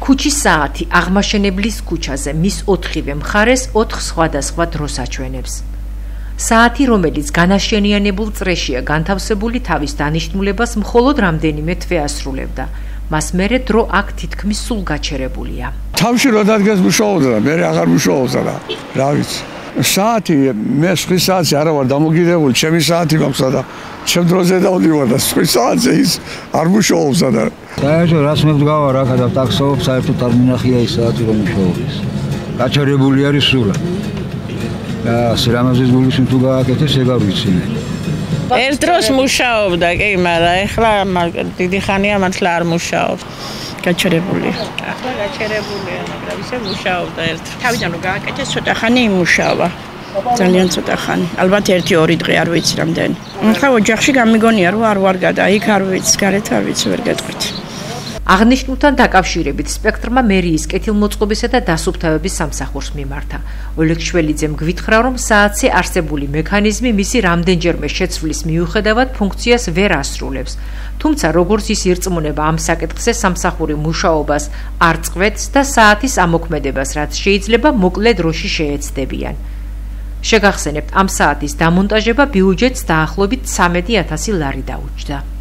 ქუჩის საათი აღმაშენებლის ქუჩაზე მის 4-ვე მხარეს 4 სხვადასხვა დროს აჩვენებს. საათი, რომელიც განაშენიანებულ წრეშია განთავსებული, თავის დანიშნულებას მხოლოდ რამდენიმე თვე ასრულებდა. მას მერე დრო აქ თითქმის სულ გაჩერებულია. თავში რო დადგეს მუშაობდა, მე აღარ მუშაობდა რა ვიცი. საათი მე სხვი საათი არა ვარ დამოგიდებული, ჩემი საათი მაქვს და ჩემ დროზე დავდივარ და სხვი საათზე ის არ მუშაობს და საერთოდ რაც მე ვდგავარ აქ და ტაქსობ, საერთოდ არ მინახია ის საათი რომ მუშაობს. გაჩერებული არის სულა. და სერამაზის გულის თუ გააკეთეს ეგ არ ვიცი. ერთ დროს მუშაობდა, კი, მაგრამ ეხლა დიდი ხანია მართლა არ მუშაობს. გაჩერებულია. ახლა გაჩერებულია, მაგრამ ისე მუშაობდა ერთ. თავიდან რომ გააკეთეს ცოტა ხანი იმუშავა. ძალიან ცოტა ხანი. ალბათ 1-2 დღე არ ვიცი რამდენი. ახლა ოჯახში გამიგონია რომ არ ვარ გადა, იქ არ ვიცი, გარეთ არ ვიცი, ვერ გეტყვით. აღნიშნულთან დაკავშირებით სპექტრმა მერიის კეთილმოწყობისა და დასუფთავების სამსახურს მიმართა. ოლეგ შველიძემ გვითხრა, რომ საათზე არსებული მექანიზმი მისი რამდენჯერმე შეცვლის მიუხედავად ფუნქციას ვერ ასრულებს. თუმცა როგორც ის ირწმუნება ამ საკითხზე სამსახური მუშაობას არ წყვეტს და საათის ამოქმედებას, რაც შეიძლება მოკლე დროში შეეცდებიან. შეგახსენებთ, ამ საათის დამონტაჟება ბიუჯეტს დაახლოებით 13,000 ლარი დაუჯდა.